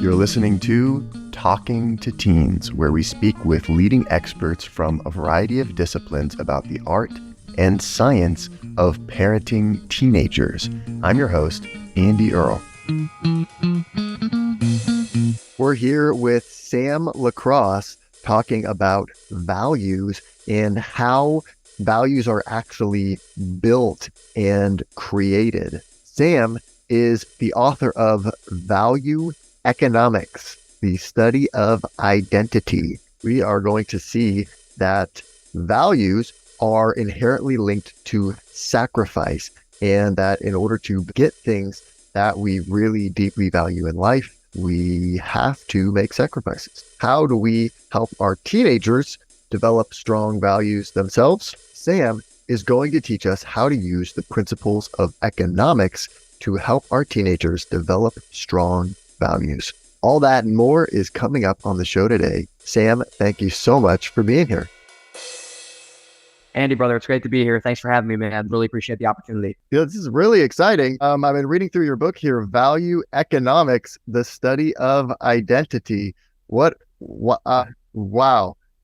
You're listening to Talking to Teens, where we speak with leading experts from a variety of disciplines about the art and science of parenting teenagers. I'm your host, Andy Earle. We're here with Sam LaCrosse talking about values and how values are actually built and created. Sam is the author of Value Economics, the study of identity. We are going to see that values are inherently linked to sacrifice, and that in order to get things that we really deeply value in life, we have to make sacrifices. How do we help our teenagers develop strong values themselves? Sam is going to teach us how to use the principles of economics to help our teenagers develop strong values. All that and more is coming up on the show today. Sam, thank you so much for being here. Andy, brother, it's great to be here. Thanks for having me, man. Really appreciate the opportunity. Yeah, this is really exciting. I've been reading through your book here, Value Economics, the study of identity. Wow.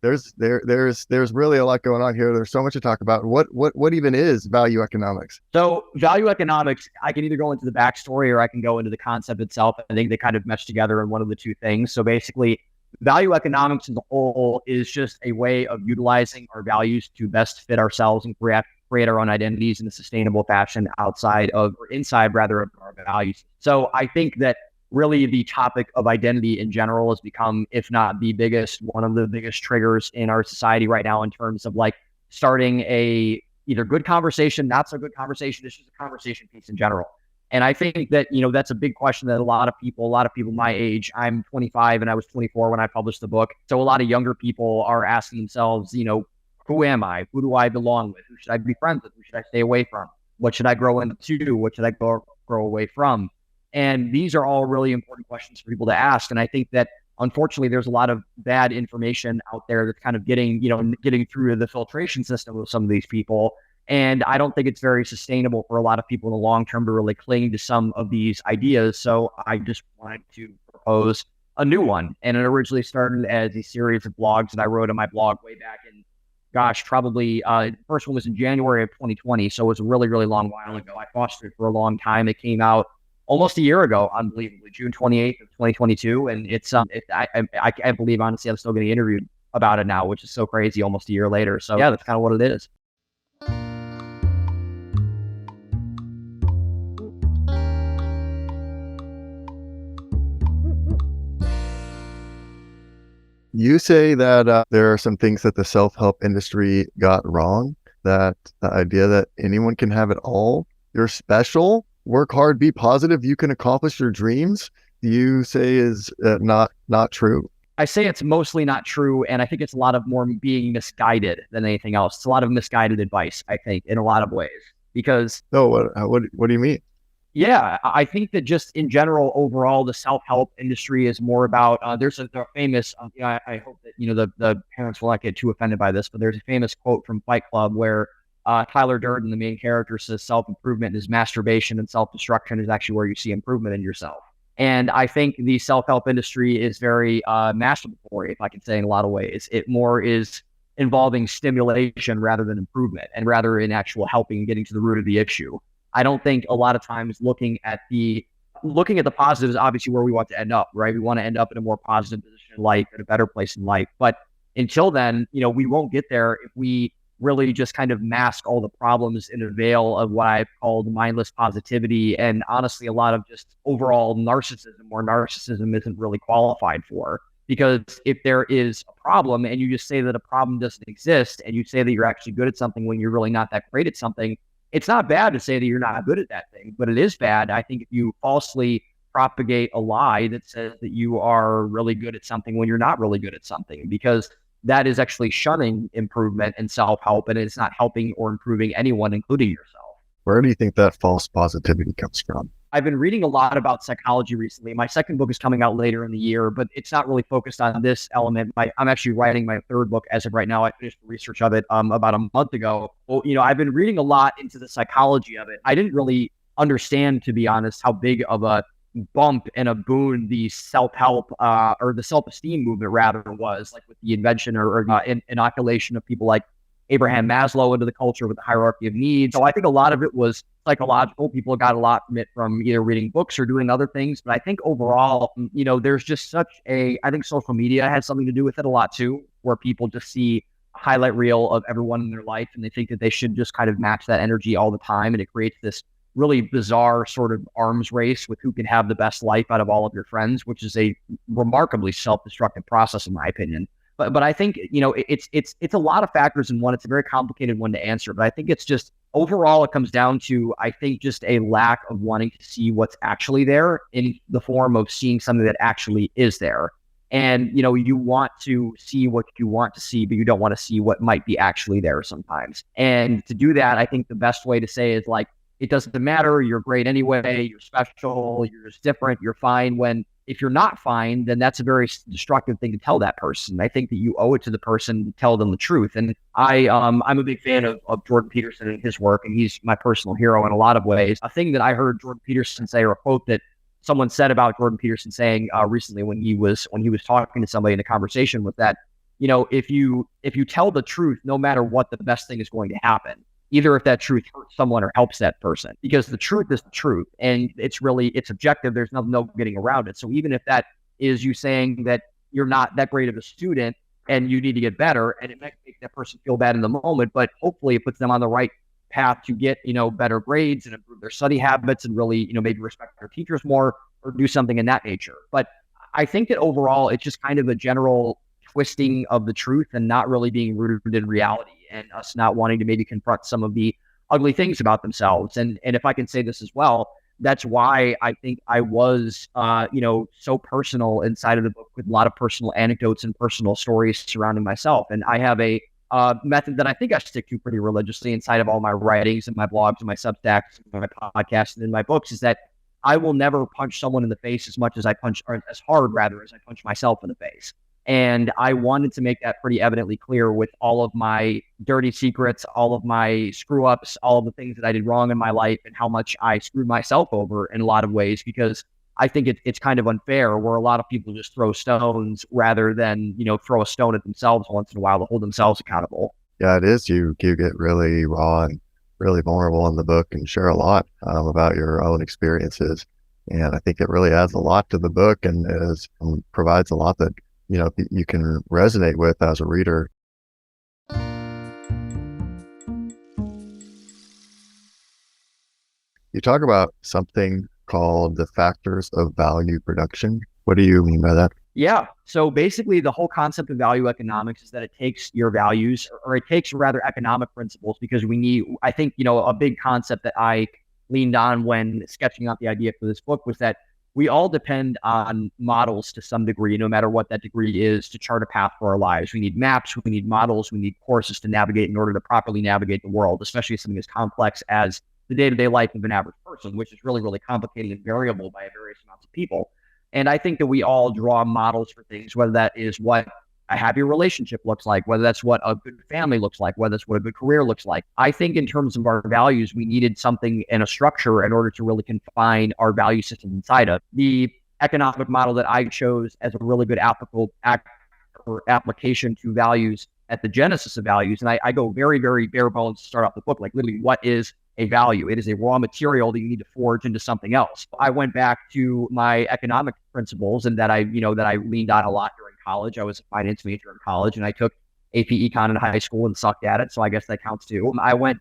There's really a lot going on here. There's so much to talk about. What even is value economics? So value economics, I can either go into the backstory or I can go into the concept itself. I think they kind of mesh together in one of the two things. So basically, value economics as a whole is just a way of utilizing our values to best fit ourselves and create our own identities in a sustainable fashion inside of our values. So I think that really the topic of identity in general has become, if not the biggest, one of the biggest triggers in our society right now in terms of like starting a either good conversation, not so good conversation. It's just a conversation piece in general. And I think that, that's a big question that a lot of people my age, I'm 25 and I was 24 when I published the book. So a lot of younger people are asking themselves, who am I? Who do I belong with? Who should I be friends with? Who should I stay away from? What should I grow into? What should I grow away from? And these are all really important questions for people to ask. And I think that unfortunately, there's a lot of bad information out there that's kind of getting through the filtration system of some of these people. And I don't think it's very sustainable for a lot of people in the long term to really cling to some of these ideas. So I just wanted to propose a new one. And it originally started as a series of blogs that I wrote on my blog way back in, probably the first one was in January of 2020. So it was a really, really long while ago. I fostered it for a long time. It came out almost a year ago, unbelievably, June 28th of 2022. And it's, I can't believe, honestly, I'm still getting interviewed about it now, which is so crazy almost a year later. So yeah, that's kind of what it is. You say that there are some things that the self-help industry got wrong, that the idea that anyone can have it all, you're special, work hard, be positive, you can accomplish your dreams, you say is not true. I say it's mostly not true, and I think it's a lot of more being misguided than anything else. It's a lot of misguided advice, I think, in a lot of ways. Because what do you mean? Yeah, I think that just in general, overall, the self-help industry is more about, there's a famous, I hope that, the parents will not get too offended by this, but there's a famous quote from Fight Club where Tyler Durden, the main character, says self-improvement is masturbation and self-destruction is actually where you see improvement in yourself. And I think the self-help industry is very masturbatory, if I can say, in a lot of ways. It more is involving stimulation rather than improvement, and rather in actual helping and getting to the root of the issue. I don't think a lot of times looking at the positives, obviously where we want to end up, right? We want to end up in a more positive position in life, in a better place in life. But until then, we won't get there if we really just kind of mask all the problems in a veil of what I've called mindless positivity, and honestly, a lot of just overall narcissism, where narcissism isn't really qualified for. Because if there is a problem and you just say that a problem doesn't exist, and you say that you're actually good at something when you're really not that great at something, it's not bad to say that you're not good at that thing, but it is bad, I think, if you falsely propagate a lie that says that you are really good at something when you're not really good at something, because that is actually shunning improvement and self-help, and it's not helping or improving anyone, including yourself. Where do you think that false positivity comes from? I've been reading a lot about psychology recently. My second book is coming out later in the year, but it's not really focused on this element. I'm actually writing my third book as of right now. I finished the research of it about a month ago. Well, I've been reading a lot into the psychology of it. I didn't really understand, to be honest, how big of a bump and a boon the self-help or the self-esteem movement rather was, like with the invention or inoculation of people like Abraham Maslow into the culture with the hierarchy of needs. So I think a lot of it was psychological. People got a lot from it from either reading books or doing other things. But I think overall, there's just I think social media has something to do with it a lot too, where people just see a highlight reel of everyone in their life and they think that they should just kind of match that energy all the time. And it creates this really bizarre sort of arms race with who can have the best life out of all of your friends, which is a remarkably self-destructive process, in my opinion. But I think, it's a lot of factors in one. It's a very complicated one to answer, but I think it's just overall, it comes down to, I think, just a lack of wanting to see what's actually there in the form of seeing something that actually is there. And, you want to see what you want to see, but you don't want to see what might be actually there sometimes. And to do that, I think the best way to say is like, it doesn't matter. You're great anyway. You're special. You're just different. You're fine. When if you're not fine, then that's a very destructive thing to tell that person. I think that you owe it to the person to tell them the truth. And I'm a big fan of Jordan Peterson and his work, and he's my personal hero in a lot of ways. A thing that I heard Jordan Peterson say, or a quote that someone said about Jordan Peterson saying recently when he was talking to somebody in a conversation, was that, if you tell the truth, no matter what, the best thing is going to happen. Either if that truth hurts someone or helps that person, because the truth is the truth and it's objective. There's no getting around it. So even if that is you saying that you're not that great of a student and you need to get better, and it might make that person feel bad in the moment, but hopefully it puts them on the right path to get, better grades and improve their study habits and really, maybe respect their teachers more or do something in that nature. But I think that overall, it's just kind of a general twisting of the truth and not really being rooted in reality, and us not wanting to maybe confront some of the ugly things about themselves. And if I can say this as well, that's why I think I was, so personal inside of the book, with a lot of personal anecdotes and personal stories surrounding myself. And I have a method that I think I stick to pretty religiously inside of all my writings and my blogs and my Substacks and my podcasts and in my books, is that I will never punch someone in the face as much as I punch, or as hard rather, as I punch myself in the face. And I wanted to make that pretty evidently clear with all of my dirty secrets, all of my screw ups, all of the things that I did wrong in my life, and how much I screwed myself over in a lot of ways, because I think it's kind of unfair where a lot of people just throw stones rather than, throw a stone at themselves once in a while to hold themselves accountable. Yeah, it is. You get really raw and really vulnerable in the book and share a lot about your own experiences. And I think it really adds a lot to the book and provides a lot that you can resonate with as a reader. You talk about something called the factors of value production. What do you mean by that? Yeah. So basically the whole concept of value economics is that it takes your values, or it takes rather economic principles, because I think, a big concept that I leaned on when sketching out the idea for this book was that we all depend on models to some degree, no matter what that degree is, to chart a path for our lives. We need maps, we need models, we need courses to navigate in order to properly navigate the world, especially something as complex as the day-to-day life of an average person, which is really, really complicated and variable by various amounts of people. And I think that we all draw models for things, whether that is what a happy relationship looks like, whether that's what a good family looks like, whether that's what a good career looks like. I think in terms of our values, we needed something and a structure in order to really confine our value system inside of. The economic model that I chose as a really good application to values at the genesis of values, and I go very, very bare bones to start off the book, like literally what is a value? It is a raw material that you need to forge into something else. I went back to my economic principles, and that I leaned on a lot during college. I was a finance major in college, and I took AP Econ in high school and sucked at it, so I guess that counts too. I went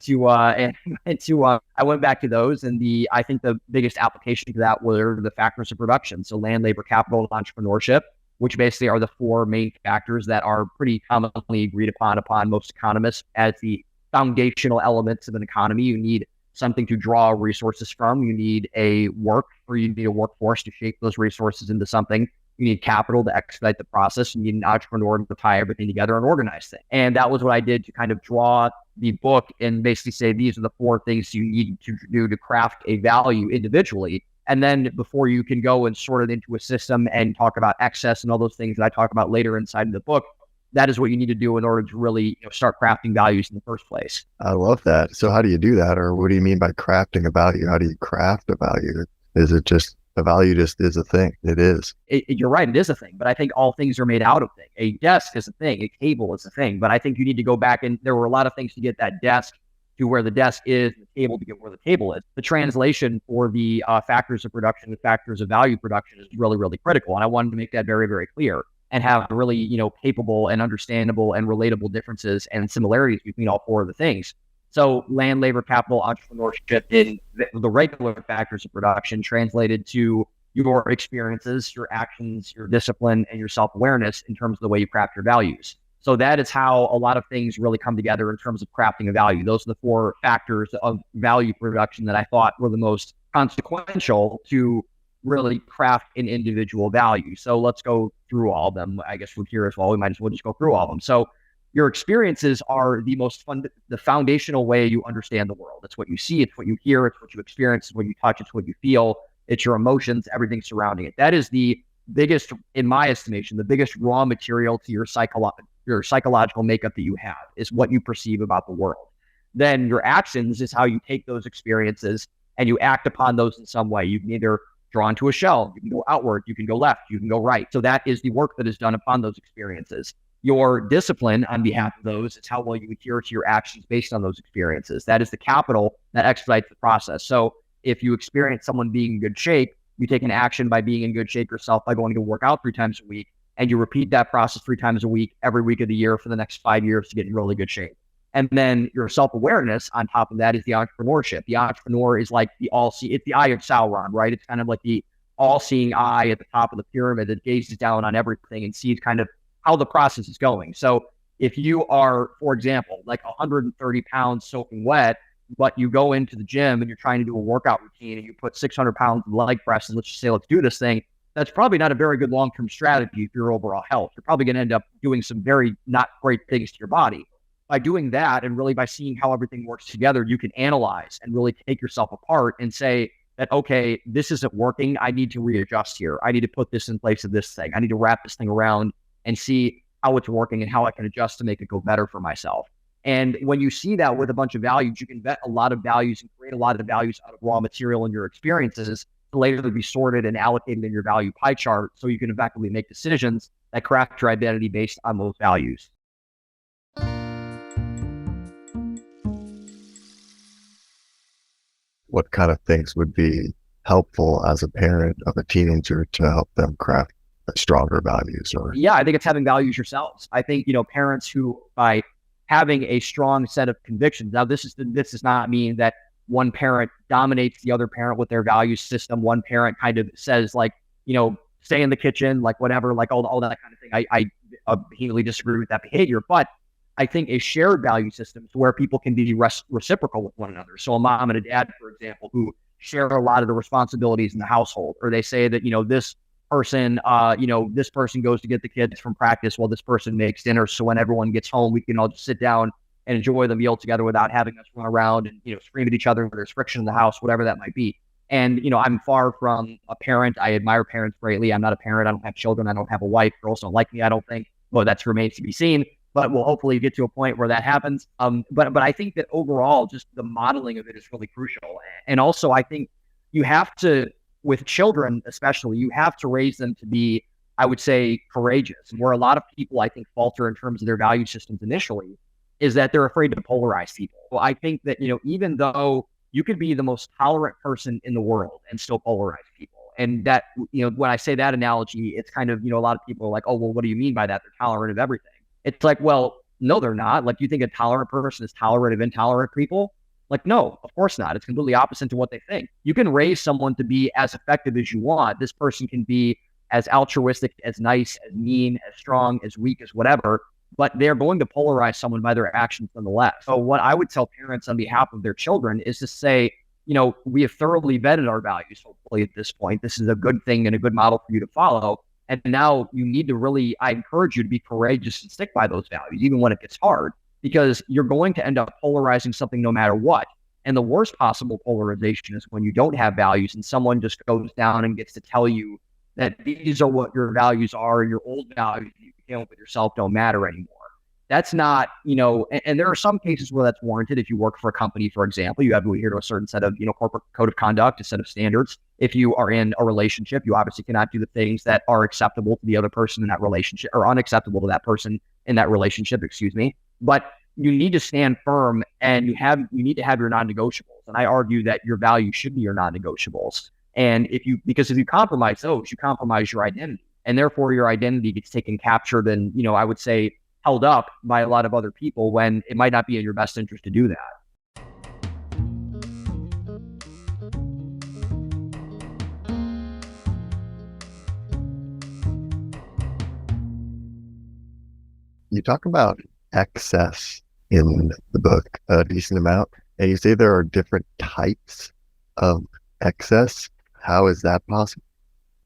back to those, and I think the biggest application to that were the factors of production. So land, labor, capital, and entrepreneurship, which basically are the four main factors that are pretty commonly agreed upon most economists as the foundational elements of an economy. You need something to draw resources from. You need a workforce to shape those resources into something. You need capital to expedite the process. You need an entrepreneur to tie everything together and organize things. And that was what I did to kind of draw the book and basically say, these are the four things you need to do to craft a value individually. And then before you can go and sort it into a system and talk about excess and all those things that I talk about later inside of the book, that is what you need to do in order to really start crafting values in the first place. I love that. So how do you do that? Or what do you mean by crafting a value? How do you craft a value? Is it just A value just is a thing. It is. You're right, it is a thing, but I think all things are made out of things. A desk is a thing, a table is a thing, but I think you need to go back, and there were a lot of things to get that desk to where the desk is, the table to get where the table is. The translation for the factors of production and factors of value production is really, really critical. And I wanted to make that very, very clear and have really, capable and understandable and relatable differences and similarities between all four of the things. So land, labor, capital, entrepreneurship, in the regular factors of production translated to your experiences, your actions, your discipline, and your self-awareness in terms of the way you craft your values. So that is how a lot of things really come together in terms of crafting a value. Those are the four factors of value production that I thought were the most consequential to really craft an individual value. So let's go through all of them. I guess we're here as well. We might as well just go through all of them. So your experiences are the foundational way you understand the world. It's what you see, it's what you hear, it's what you experience, it's what you touch, it's what you feel, it's your emotions, everything surrounding it. That is the biggest, in my estimation, the biggest raw material to your psychological makeup that you have is what you perceive about the world. Then your actions is how you take those experiences and you act upon those in some way. You can either draw into a shell, you can go outward, you can go left, you can go right. So that is the work that is done upon those experiences. Your discipline on behalf of those is how well you adhere to your actions based on those experiences. That is the capital that expedites the process. So if you experience someone being in good shape, you take an action by being in good shape yourself by going to work out 3 times a week, and you repeat that process 3 times a week, every week of the year for the next 5 years to get in really good shape. And then your self-awareness on top of that is the entrepreneurship. The entrepreneur is like it's the eye of Sauron, right? It's kind of like the all-seeing eye at the top of the pyramid that gazes down on everything and sees kind of how the process is going. So if you are, for example, like 130 pounds soaking wet, but you go into the gym and you're trying to do a workout routine and you put 600 pounds in leg press and let's just say, let's do this thing, that's probably not a very good long-term strategy for your overall health. You're probably going to end up doing some very not great things to your body. By doing that and really by seeing how everything works together, you can analyze and really take yourself apart and say that, okay, this isn't working. I need to readjust here. I need to put this in place of this thing. I need to wrap this thing around and see how it's working and how I can adjust to make it go better for myself. And when you see that with a bunch of values, you can vet a lot of values and create a lot of values out of raw material in your experiences to later be sorted and allocated in your value pie chart so you can effectively make decisions that craft your identity based on those values. What kind of things would be helpful as a parent of a teenager to help them craft stronger values? Or yeah, I think it's having values yourselves. I think parents who, by having a strong set of convictions. Now, this does not mean that one parent dominates the other parent with their value system. One parent kind of says like, stay in the kitchen, like whatever, like all that kind of thing. I vehemently disagree with that behavior, but I think a shared value system is where people can be reciprocal with one another. So a mom and a dad, for example, who share a lot of the responsibilities in the household, or they say that, this person goes to get the kids from practice while this person makes dinner. So when everyone gets home, we can all just sit down and enjoy the meal together without having us run around and, scream at each other when there's friction in the house, whatever that might be. And, I'm far from a parent. I admire parents greatly. I'm not a parent. I don't have children. I don't have a wife. Girls don't like me, I don't think. Well, that remains to be seen, but we'll hopefully get to a point where that happens. But I think that overall, just the modeling of it is really crucial. And also, I think you have to, with children especially, you have to raise them to be, I would say, courageous. Where a lot of people, I think, falter in terms of their value systems initially is that they're afraid to polarize people. Well, I think that, even though you could be the most tolerant person in the world and still polarize people. And that, when I say that analogy, it's kind of, a lot of people are like, oh, well, what do you mean by that? They're tolerant of everything. It's like, well, no, they're not. Like, you think a tolerant person is tolerant of intolerant people? Like, no, of course not. It's completely opposite to what they think. You can raise someone to be as effective as you want. This person can be as altruistic, as nice, as mean, as strong, as weak, as whatever, but they're going to polarize someone by their actions nonetheless. So what I would tell parents on behalf of their children is to say, we have thoroughly vetted our values, hopefully at this point. This is a good thing and a good model for you to follow. And now you need to really, I encourage you to be courageous and stick by those values, even when it gets hard, because you're going to end up polarizing something no matter what. And the worst possible polarization is when you don't have values and someone just goes down and gets to tell you that these are what your values are and your old values you came up with yourself don't matter anymore. that's not, and there are some cases where that's warranted. If you work for a company, for example, you have to adhere to a certain set of, corporate code of conduct, a set of standards. If you are in a relationship, you obviously cannot do the things that are acceptable to the other person in that relationship, or unacceptable to that person in that relationship, excuse me. But you need to stand firm, and you need to have your non-negotiables. And I argue that your values should be your non-negotiables. And because if you compromise those, you compromise your identity. And therefore your identity gets captured and, I would say held up by a lot of other people when it might not be in your best interest to do that. You talk about excess in the book a decent amount, and you say there are different types of excess. How is that possible?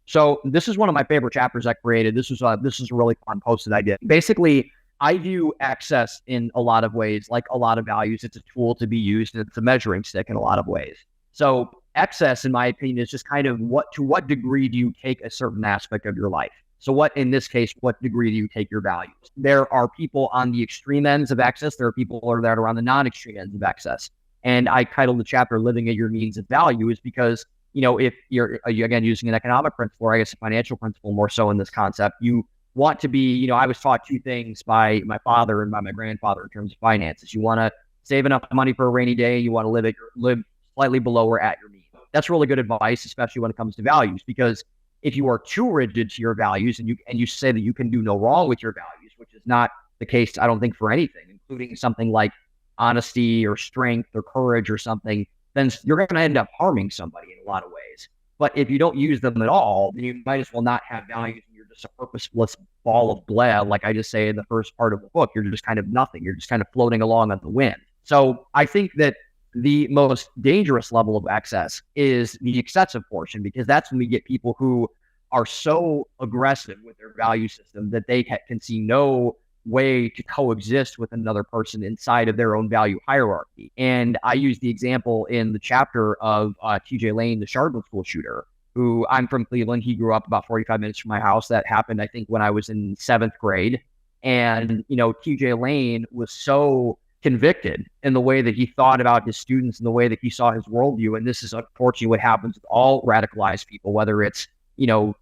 So this is one of my favorite chapters I created. This is a really fun post that I did. Basically, I view excess in a lot of ways, like a lot of values. It's a tool to be used, and it's a measuring stick in a lot of ways. So excess, in my opinion, is just kind of to what degree do you take a certain aspect of your life? So in this case, what degree do you take your values? There are people on the extreme ends of excess. There are people that are on the non-extreme ends of excess. And I titled the chapter "Living at Your Means of Value" is because, if you're, again, using an economic principle, or I guess a financial principle more so in this concept, you want to be, I was taught two things by my father and by my grandfather in terms of finances. You want to save enough money for a rainy day. You want to live slightly below or at your means. That's really good advice, especially when it comes to values, because if you are too rigid to your values and you say that you can do no wrong with your values, which is not the case, I don't think, for anything, including something like honesty or strength or courage or something, then you're going to end up harming somebody in a lot of ways. But if you don't use them at all, then you might as well not have values. You're just a purposeless ball of blab. Like I just say in the first part of the book, you're just kind of nothing. You're just kind of floating along on the wind. So I think that the most dangerous level of excess is the excessive portion, because that's when we get people who are so aggressive with their value system that they can see no way to coexist with another person inside of their own value hierarchy. And I use the example in the chapter of TJ Lane, the Charlottesville school shooter, who, I'm from Cleveland. He grew up about 45 minutes from my house. That happened, I think, when I was in 7th grade. And, TJ Lane was so convicted in the way that he thought about his students and the way that he saw his worldview. And this is unfortunately what happens with all radicalized people, whether it's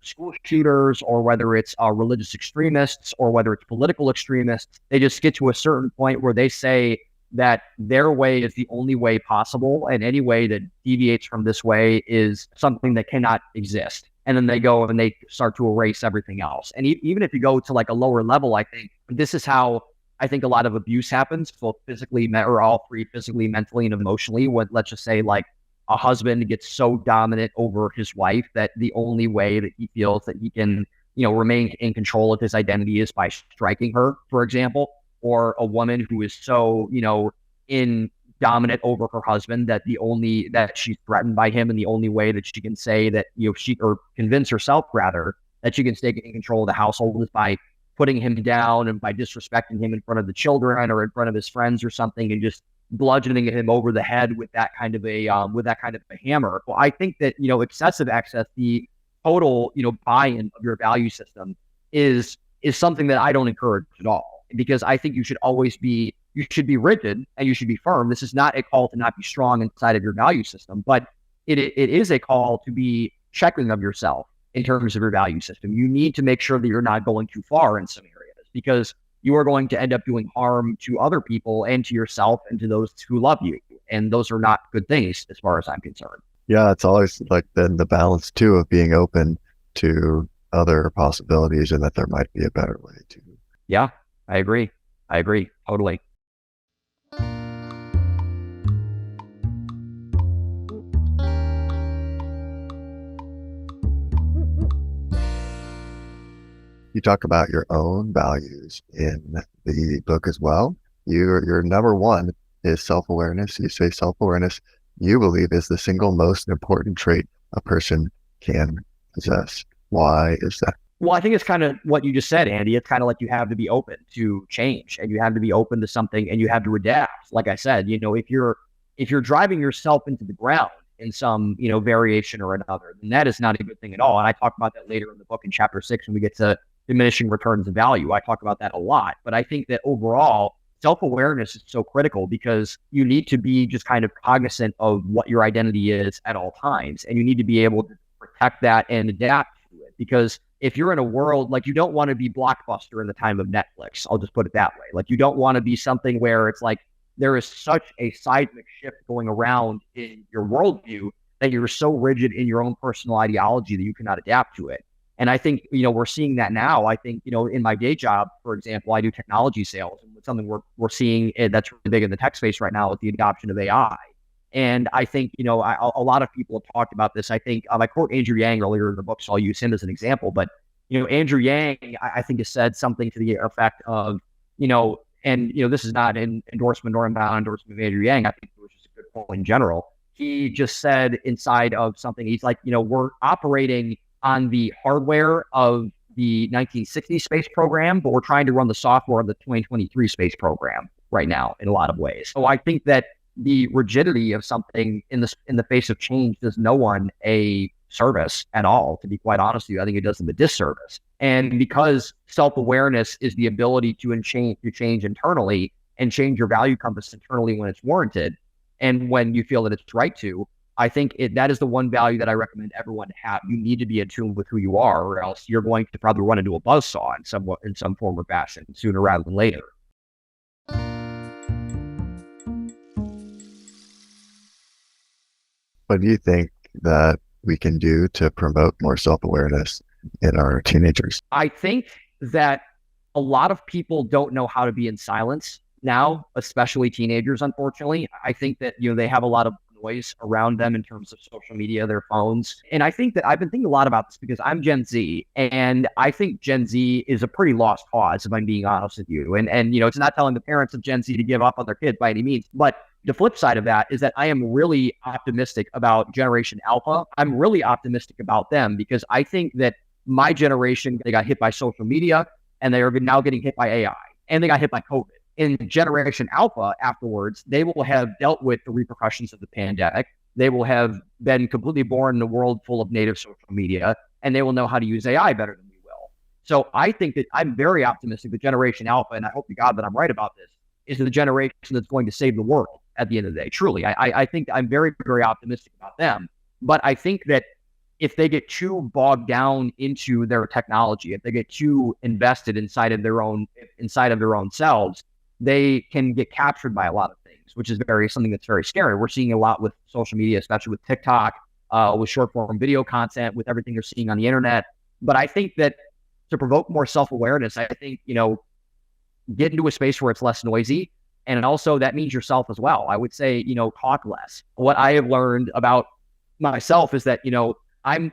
school shooters, or whether it's religious extremists, or whether it's political extremists. They just get to a certain point where they say that their way is the only way possible, and any way that deviates from this way is something that cannot exist. And then they go and they start to erase everything else. And even if you go to like a lower level, I think this is how I think a lot of abuse happens, both physically, or all three, physically, mentally, and emotionally. Let's just say, like, a husband gets so dominant over his wife that the only way that he feels that he can, remain in control of his identity is by striking her, for example. Or a woman who is so, dominant over her husband that she's threatened by him, and the only way that she can say that, or convince herself rather that she can stay in control of the household is by putting him down and by disrespecting him in front of the children or in front of his friends or something, and just bludgeoning him over the head with that kind of a hammer. Well, I think that excessive access, the total buy-in of your value system, is something that I don't encourage at all, because I think you should be rigid and you should be firm. This is not a call to not be strong inside of your value system, but it is a call to be checking of yourself in terms of your value system. You need to make sure that you're not going too far in some areas, because you are going to end up doing harm to other people and to yourself and to those who love you. And those are not good things as far as I'm concerned. Yeah, it's always like then the balance too of being open to other possibilities and that there might be a better way to. Yeah, I agree. Totally. You talk about your own values in the book as well. Your number one is self-awareness. You say self-awareness, you believe, is the single most important trait a person can possess. Why is that? Well, I think it's kind of what you just said, Andy. It's kind of like you have to be open to change, and you have to be open to something, and you have to adapt. Like I said, if you're driving yourself into the ground in some, variation or another, then that is not a good thing at all. And I talk about that later in the book in chapter 6 when we get to diminishing returns of value. I talk about that a lot, but I think that overall self-awareness is so critical because you need to be just kind of cognizant of what your identity is at all times. And you need to be able to protect that and adapt to it. Because if you're in a world, like, you don't want to be Blockbuster in the time of Netflix. I'll just put it that way. Like, you don't want to be something where it's like there is such a seismic shift going around in your worldview that you're so rigid in your own personal ideology that you cannot adapt to it. And I think, we're seeing that now. I think, in my day job, for example, I do technology sales, and it's something we're seeing that's really big in the tech space right now with the adoption of AI. And I think, a lot of people have talked about this. I think I quote Andrew Yang earlier in the book, so I'll use him as an example. But, Andrew Yang, I think, has said something to the effect of, this is not an endorsement or inbound endorsement of Andrew Yang. I think it was just a good point in general. He just said inside of something, he's like, we're operating on the hardware of the 1960 space program, but we're trying to run the software of the 2023 space program right now in a lot of ways. So I think that the rigidity of something in the face of change does no one a service at all, to be quite honest with you. I think it does them a disservice. And because self-awareness is the ability to change internally and change your value compass internally when it's warranted and when you feel that it's right to, I think that is the one value that I recommend everyone to have. You need to be attuned with who you are, or else you're going to probably run into a buzzsaw in some form or fashion sooner rather than later. What do you think that we can do to promote more self-awareness in our teenagers? I think that a lot of people don't know how to be in silence now, especially teenagers, unfortunately. I think that, they have a lot of noise around them in terms of social media, their phones. And I think that I've been thinking a lot about this because I'm Gen Z, and I think Gen Z is a pretty lost cause, if I'm being honest with you. And it's not telling the parents of Gen Z to give up on their kids by any means, but the flip side of that is that I am really optimistic about Generation Alpha. I'm really optimistic about them because I think that my generation, they got hit by social media and they are now getting hit by AI, and they got hit by COVID. In Generation Alpha afterwards, they will have dealt with the repercussions of the pandemic. They will have been completely born in a world full of native social media, and they will know how to use AI better than we will. So I think that I'm very optimistic that Generation Alpha, and I hope to God that I'm right about this, is the generation that's going to save the world at the end of the day. Truly, I think I'm very, very optimistic about them. But I think that if they get too bogged down into their technology, if they get too invested inside of their own selves, they can get captured by a lot of things, which is something that's very scary. We're seeing a lot with social media, especially with TikTok, with short form video content, with everything they're seeing on the internet. But I think that to provoke more self-awareness, I think, get into a space where it's less noisy. And also that means yourself as well. I would say, talk less. What I have learned about myself is that,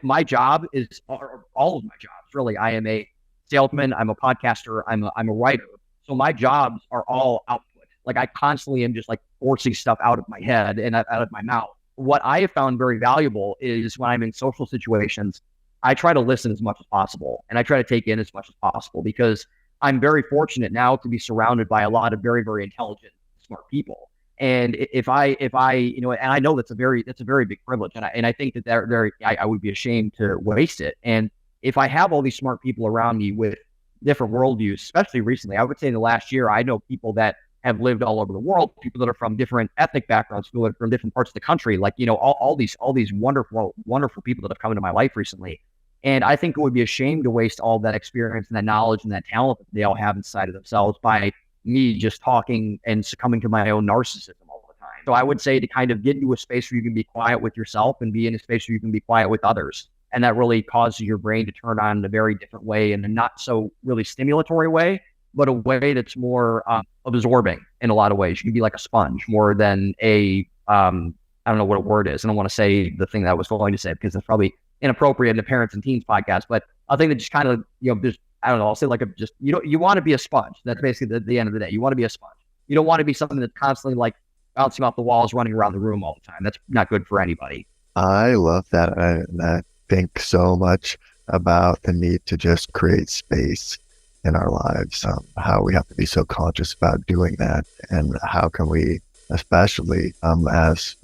my job is, or all of my jobs, really. I am a salesman. I'm a podcaster. I'm a writer. So my jobs are all output. Like, I constantly am just like forcing stuff out of my head and out of my mouth. What I have found very valuable is when I'm in social situations, I try to listen as much as possible and I try to take in as much as possible because I'm very fortunate now to be surrounded by a lot of very, very intelligent, smart people. And if I, and I know that's a very big privilege. And I think that I would be ashamed to waste it. And if I have all these smart people around me with different worldviews, especially recently, I would say in the last year, I know people that have lived all over the world, people that are from different ethnic backgrounds, people that are from different parts of the country, like, all these wonderful, wonderful people that have come into my life recently. And I think it would be a shame to waste all that experience and that knowledge and that talent that they all have inside of themselves by me just talking and succumbing to my own narcissism all the time. So I would say to kind of get into a space where you can be quiet with yourself and be in a space where you can be quiet with others. And that really causes your brain to turn on in a very different way, in a not so really stimulatory way, but a way that's more absorbing in a lot of ways. You can be like a sponge more than I don't know what a word is. I don't want to say the thing that I was going to say because it's probably inappropriate in a parents and teens podcast, but I think that just kind of, just, I don't know, I'll say like you want to be a sponge. That's basically the end of the day. You want to be a sponge. You don't want to be something that's constantly like bouncing off the walls, running around the room all the time. That's not good for anybody. I love that. I think so much about the need to just create space in our lives, how we have to be so conscious about doing that, and how can we, especially as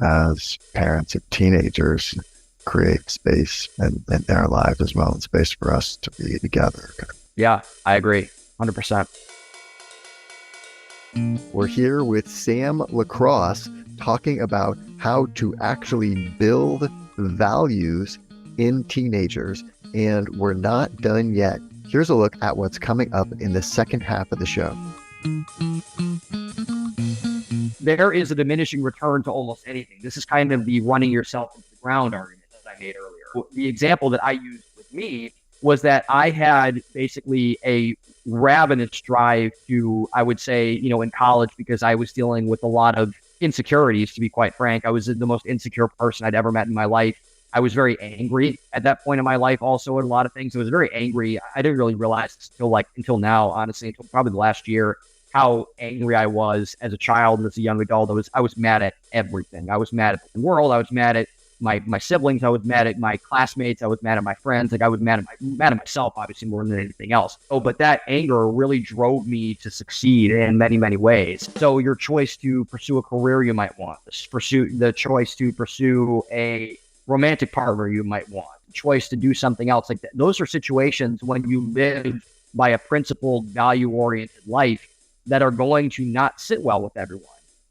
parents of teenagers, create space in their lives as well, and space for us to be together, Yeah, I agree. 100%. We're here with Sam LaCrosse talking about how to actually build values in teenagers. And we're not done yet. Here's a look at what's coming up in the second half of the show. There is a diminishing return to almost anything. This is kind of the running yourself into the ground argument that I made earlier. The example that I used with me was that I had basically a ravenous drive to, I would say, in college, because I was dealing with a lot of insecurities, to be quite frank. I was the most insecure person I'd ever met in my life. I was very angry at that point in my life also at a lot of things. I was very angry. I didn't really realize this until now, honestly, until probably the last year, how angry I was as a child and as a young adult. I was mad at everything. I was mad at the world. I was mad at my siblings. I was mad at my classmates. I was mad at my friends. I was mad at myself, obviously, more than anything else. But that anger really drove me to succeed in many, many ways. So your choice to pursue a career you might want, the choice to pursue a romantic partner you might want, the choice to do something else like that. Those are situations when you live by a principled, value-oriented life that are going to not sit well with everyone.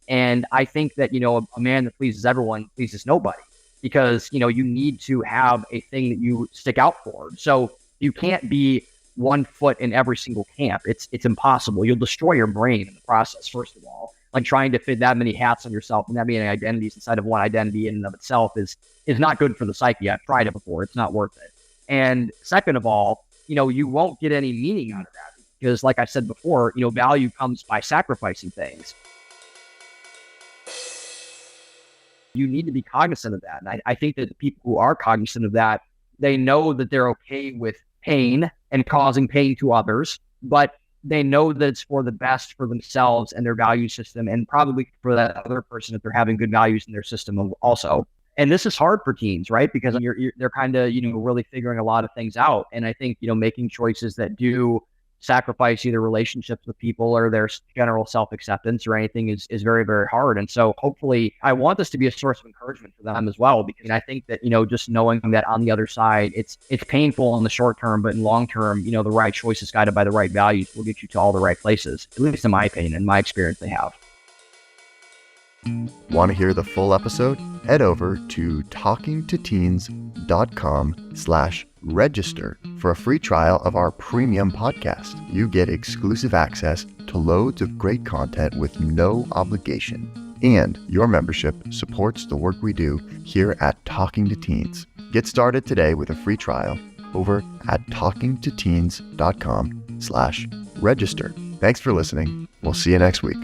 And I think that, a man that pleases everyone pleases nobody, because, you need to have a thing that you stick out for. So you can't be one foot in every single camp. It's impossible. You'll destroy your brain in the process, first of all. Like trying to fit that many hats on yourself and that many identities inside of one identity in and of itself is not good for the psyche. I've tried it before. It's not worth it. And second of all, you won't get any meaning out of that, because like I said before, value comes by sacrificing things. You need to be cognizant of that. And I think that the people who are cognizant of that, they know that they're okay with pain and causing pain to others, but they know that it's for the best for themselves and their value system, and probably for that other person if they're having good values in their system also. And this is hard for teens, right? Because they're kind of, really figuring a lot of things out. And I think, making choices that do sacrifice either relationships with people or their general self-acceptance or anything is very, very hard. And so hopefully I want this to be a source of encouragement for them as well, because I think that, just knowing that on the other side, it's painful in the short term, but in long term, the right choices guided by the right values will get you to all the right places, at least in my opinion, in my experience they have. Want to hear the full episode? Head over to talkingtoteens.com/register for a free trial of our premium podcast. You get exclusive access to loads of great content with no obligation. And your membership supports the work we do here at Talking to Teens. Get started today with a free trial over at talkingtoteens.com/register. Thanks for listening. We'll see you next week.